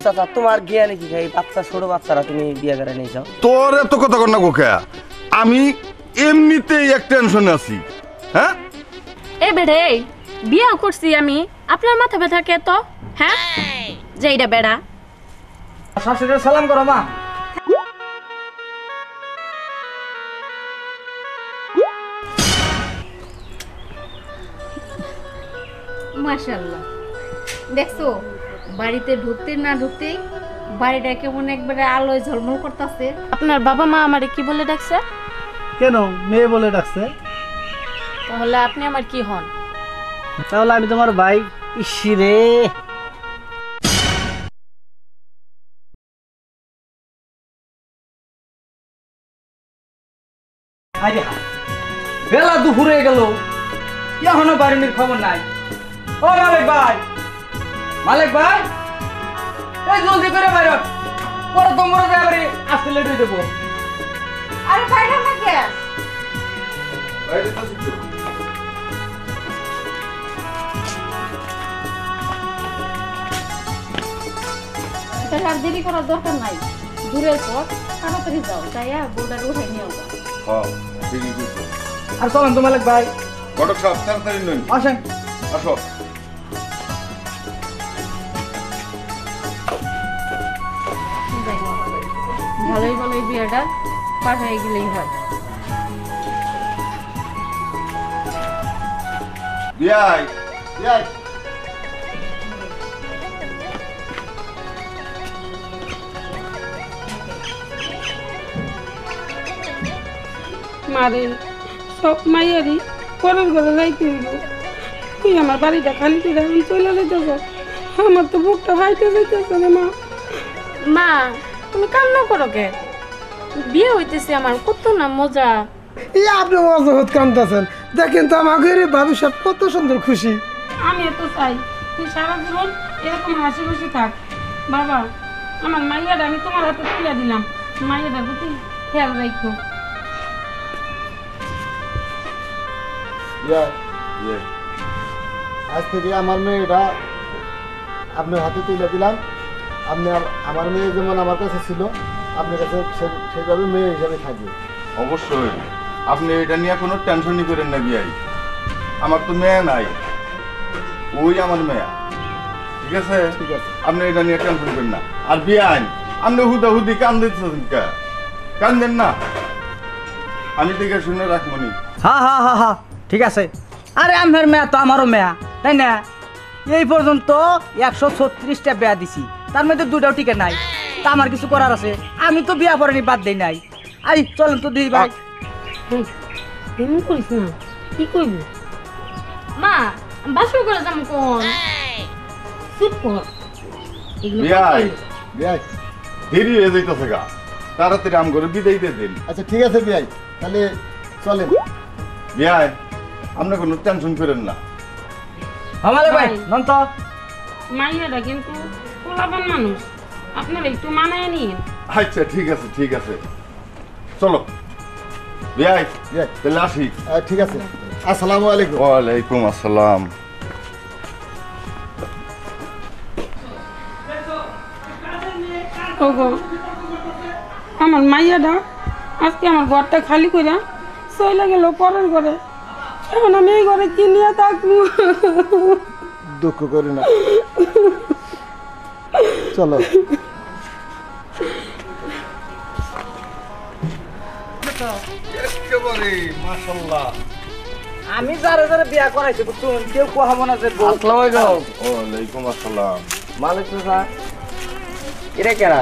চাচা তোমার জ্ঞানে কি খাই বাচ্চা ছোট বাচ্চারা তুমি বিয়ে করে নিয়ে যাও। তোর এত কথা কর না গোখা, আমি এমনিতেই এক টেনশনে আছি। হ্যাঁ এ বেড়ে বিয়া করছি আমি, আপনার মাথা ব্যথা কে তো? হ্যাঁ যে এটা বেড়া। শাশুড়ির সালাম করো মা। মাশাআল্লাহ, দেখছো বাড়িতে ঢুকতে না ঢুকতেই বাড়িটা কেমন একবারে আলোয় ঝলমল করতেছে। আপনার বাবা মা আমারে কি বলে ডাকছে? কেন মেয়ে বলে ডাকছে? তাহলে আপনি আমার কি হন? তাহলে আমি তোমার ভাই। ইসি রে, বেলা দুপুরে গেল, এখনো বাড়ির খবর নাই। ও মালিক ভাই, মালিক ভাই, এই জলদি করে বাইরে পরে তোমরা যাবে আসতে লেট হয়ে যাবো। আরে বাইরে না কে? তাহলে আর দেরি করার দরকার নাই, দূরের পর তাড়াতাড়ি যাও, যাইয়া বোর্ডার উঠে নিয়ে যাও। হ্যাঁ ঠিকই কইছো। আর চলেন তো মালিক ভাই, ঘটক সাহেব তাড়াতাড়ি নন, আসেন। আসো। ভালোই ভালোই বিয়েটা পাঠাই গেলেই হয়। বিয়াই বিয়াই মারে সব মাইয়ারই পরের ঘরে যাইতে হইব। তুই আমার বাড়িটা খালি করে আমি চলে যেতেছ, আমার তো বুকটা হাইতে যাইতেছে রে মা। মা তুমি কান্না করো কে? বিয়ে হইতেছে আমার, কত না মজা। এই আপনি অজগত কান্দাছেন, দেখেন তো আমাদের ভবিষ্যৎ কত সুন্দর খুশি। আমি এত চাই তুই সারা জীবন এরকম হাসি খুশি থাক। বাবা আমার মাইয়াটা আমি তোমার হাতে তুলে দিলাম, মাইয়াটার প্রতি খেয়াল রাখো। আজ থেকে আমার মেয়েটা আপনার হাতে তুলে দিলাম। আপনি আমার মেয়ে যেমন আমার কাছে ছিল, আপনার কাছে সেভাবে মেয়ে হিসাবে থাকবে। অবশ্যই, আপনি এটা নিয়ে কোনো টেনশনই করেন না বিয়াই। আমার তো মেয়ে নাই, ওই আমার মেয়া। ঠিক আছে ঠিক আছে, আপনি এটা নিয়ে টেনশন করেন না। আর বিয়াই আপনি হুদাহুদি কান দিচ্ছেন, কান দেন না, আমি দেখে শুনে রাখবনি। হ্যাঁ হ্যাঁ হ্যাঁ হ্যাঁ ঠিক আছে। আরে আমার মেয়া তো আমারও মেয়া, তাই না? এই পর্যন্ত 136টা বিয়া দিছি, তার মধ্যে 2টাও টিকে নাই। তা আমার কিছু করার আছে? আমি তো বিয়া পড়ানি বাদ দেই নাই। আই চলেন তো দিই ভাই। এমন করিস না, কি করবি? মা বাসর করে যাম কোন? চুপ কর, এগুলো বিয়াই বিয়াই দেরি হয়ে যাইতেছে গা, তাড়াতাড়ি আম করে বিদায় দিয়ে দিন। আচ্ছা ঠিক আছে বিয়াই, তাহলে চলেন। বিয়াই আপনি কোনো টেনশন করেন না। আমালে ভাই নন তো। মাইয়াটা কিন্তু পোলাপান মানুষ, আপনারা একটু মানায় নিন। আচ্ছা ঠিক আছে ঠিক আছে, চলো বিয়াই বিয়াই তাহলে আসি। ঠিক আছে, আসসালামু আলাইকুম। ওয়ালাইকুম আসসালাম। ওগো আমার মাইয়াটা আজকে আমার ঘরটা খালি করে চলে গেল পরের ঘরে, এখন আমি এই ঘরে কি নিয়ে থাকবো? দুঃখ করি না, চলো। একেবারে মাশাআল্লাহ। আমি যারা যারা বিয়া করাইছি বুঝছুন, কেউ কোহাবো না যে আসসালামু আলাইকুম। ওয়ালাইকুম আসসালাম। মালিক স্যার, এটা কেনা?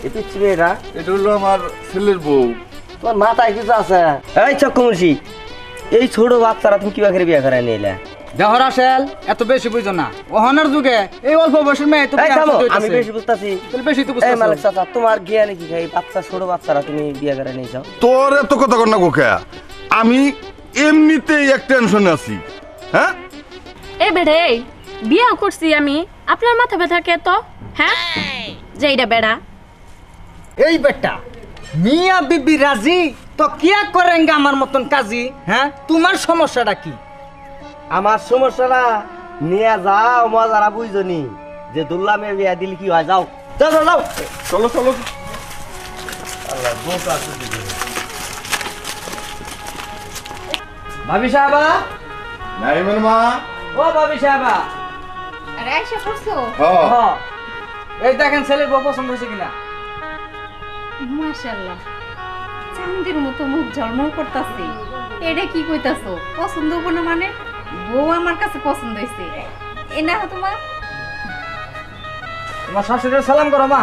এই পিচ্ছি মেয়েটা? এটা হলো আমার ছেলের বউ। তোমার মাথায় কিছু আছে? এই চক্কমুশি, এই ছোট বাচ্চারা তুমি কিবা করে বিয়া করাই নিলে? দেহর আসেল এত বেশি বুঝো না, ওহনের যুগে এই অল্প বয়সের মেয়ে তো আমি বেশি বুঝতাছি। বেশি তো এই মালিক চাচা, তোমার জ্ঞানে কি খাই বাচ্চা ছোট বাচ্চারা তুমি বিয়া করে নিয়ে যাও। তোর এত কথা কর না গোখা, আমি এমনিতেই এক টেনশনে আছি। হ্যাঁ এ বেড়ে বিয়া করছি আমি, আপনার মাথা ব্যথা কে তো? হ্যাঁ যে এটা বেড়া। এই বেটা মিয়া বিবি রাজি তো কিয়া করেঙ্গা আমার মতন কাজী? হ্যাঁ তোমার সমস্যাটা কি? আমার সমস্যাটা নিয়ে যাও, মজারা বুঝনি যে দুল্লা মেয়ে বিয়া দিলে কি হয়। যাও যাও যাও যাও চলো চলো ভাবি সাহেবা, নাইমের মা। ও ভাবি সাহেবা, আরে আয়সা করছো? হ্যাঁ হ, এই দেখেন ছেলের বউ পছন্দ হয়েছে কিনা। মাশাআল্লাহ, চাঁদের মতো মুখ ঝলমল করতেছে। এটা কি কইতাছো? পছন্দ হবো না মানে? বউ আমার কাছে পছন্দ হয়েছে। এ না তোমার তোমার শাশুড়ির সালাম করো মা।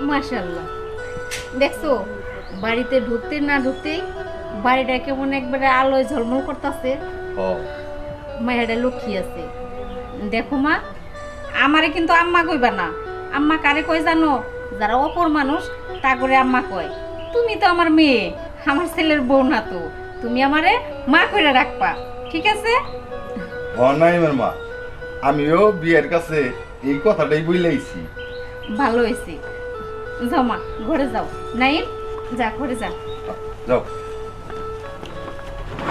মাশাআল্লাহ, দেখছো বাড়িতে ঢুকতে না ঢুকতেই বাড়িটা কেমন একবারে আলোয় ঝলমল করতেছে। মায়েরা লক্ষ্মী আছে। দেখো মা, আমারে কিন্তু আম্মা কইবা না। আম্মা কারে কয় জানো? যারা অপর মানুষ তা করে আম্মা কয়। তুমি তো আমার মেয়ে, আমার ছেলের বউ না তো, তুমি আমারে মা কইরা রাখবা, ঠিক আছে? নাইমের মা, আমিও বিয়ের কাছে এই কথাটাই বইলাইছি। ভালো হয়েছে। যাও মা, ঘরে যাও। নাইম, যা ঘরে যা। যাও।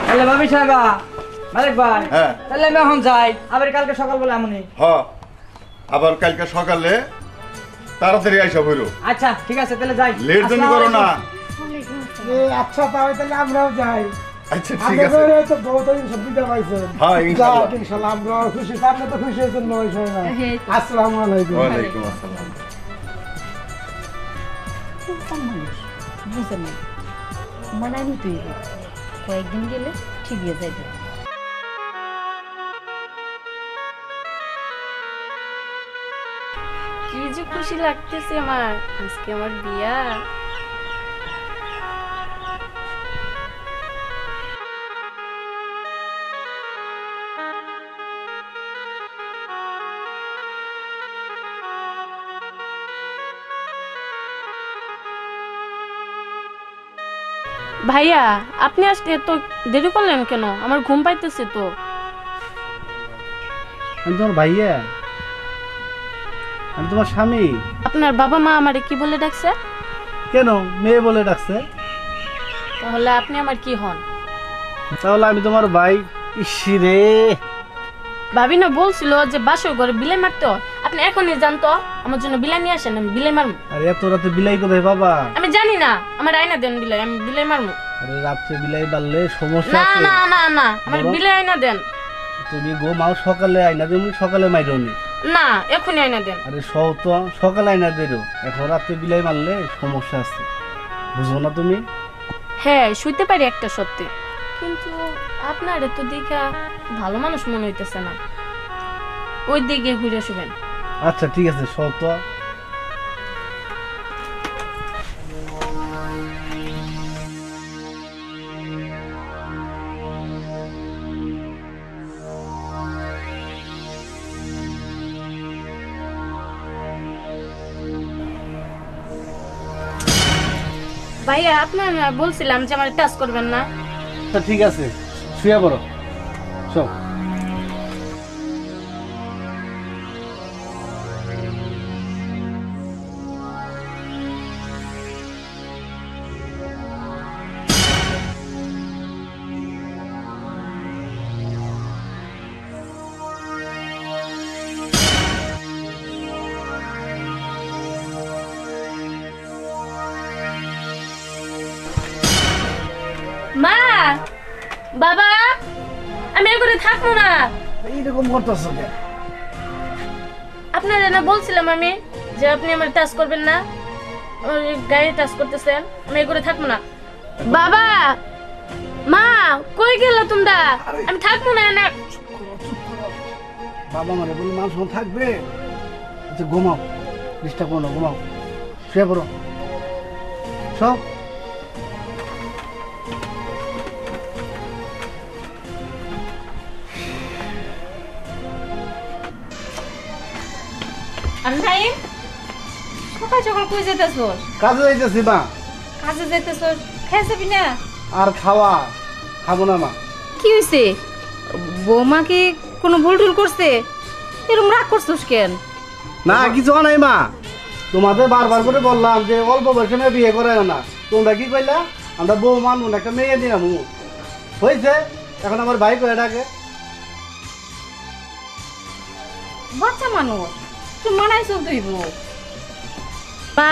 তাহলে ভাবি সাহেবা, মালিক ভাই, হ্যাঁ। তাহলে আমি এখন যাই, আবার কালকে সকালবেলা এমনই। আবার কালকে সকালে তাড়াতাড়ি আইসা বইরো। আচ্ছা ঠিক আছে, তাহলে যাই। লেট জন্য করো না। আচ্ছা তাহলে তাহলে আমরাও যাই। আচ্ছা ঠিক আছে। আমাদের তো বহুত সব দিতে পাইছেন। হ্যাঁ, ইনশাআল্লাহ। যাক, ইনশাআল্লাহ আমরাও খুশি। আপনি তো খুশি হয়েছেন নয় সময় না। হ্যাঁ। আসসালামু আলাইকুম। ওয়ালাইকুম আসসালাম। বুঝে না, মানাই নিতেই হবে। কয়েকদিন গেলে ঠিক হয়ে যাবে। কি যে খুশি লাগতেছে আমার, আজকে আমার বিয়া। ভাইয়া, আপনি আসতে তো দেরি করলেন কেন? আমার ঘুম পাইতেছে তো। আমি তোমার ভাইয়া, আমি তোমার স্বামী। আপনার বাবা মা আমারে কি বলে ডাকছে? কেন মেয়ে বলে ডাকছে? তাহলে আপনি আমার কি হন? তাহলে আমি তোমার ভাই। ইসি রে, ভাবি না বলছিল যে বাসর ঘরে বিলাই মারতে হয়? আপনি এখনই জানতো আমার জন্য বিলাই নিয়ে আসেন, আমি বিলাই মারবো। আরে এত রাতে বিলাই কোথায় বাবা? আমি জানি না, আমার আয়না দেন বিলাই, আমি বিলাই মারবো। আরে রাত্রে বিলাই বাড়লে সমস্যা না আছে। না না না, আমার বলো। বিলাই আয়না দেন। তুমি ঘুমাও, সকালে আইনা দেবো, সকালে মাইরনি। না, এখনই আয়না দেন। আরে সব তো সকালে আইনা দেরো, এখন রাত্রে বিলাই মারলে সমস্যা আছে, বুঝবো না তুমি? হ্যাঁ, শুইতে পারি একটা সত্যি, কিন্তু আপনার তো দেখা ভালো মানুষ মনে হইতেছে না। ওই দিকে ঘুরে শুবেন। আচ্ছা ঠিক আছে, সব তো। ভাইয়া, আপনার বলছিলাম যে আমার টাচ করবেন না। আচ্ছা ঠিক আছে, শুয়ে পড়ো। সব মা, বাবা, আমি এগুলো থাকবো না। এইরকম করতেছো কেন? আপনারা না বলছিলাম আমি যে আপনি আমার টাচ করবেন না, আমার গায়ে টাচ করতেছেন, আমি এগুলো থাকবো না। বাবা, মা, কই গেল তোমরা? আমি থাকবো না না। বাবা মানে বলে মানুষ থাকবে? আচ্ছা ঘুমাও, ডিস্টার্ব করো না, ঘুমাও, শুয়ে পড়ো। সব আর নাইম, সকাল সকাল কই যেতেছস? কাজে যাইতেছি মা। কাজে যেতেছস, খেয়ে যাবি না? আর খাওয়া খাবো না মা। কি হইছে? বৌমা কি কোনো ভুল টুল করছে? এরকম রাগ করছস কেন? না কিছু নাই মা, তোমাদের বারবার করে বললাম যে অল্প বয়সে মেয়ে বিয়ে করে না। তোমরা কি কইলা? আমরা বউ মানবো না, একটা মেয়ে দিলাম। হয়েছে এখন আমার ভাই কয়ে ডাকে বাচ্চা মানুষ তুই মানাই চল তুই মা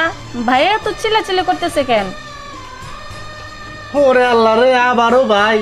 ভাইয়া তো চিল্লাচিল্লি করতেছে কেন? ওরে আল্লাহ রে আবারও ভাই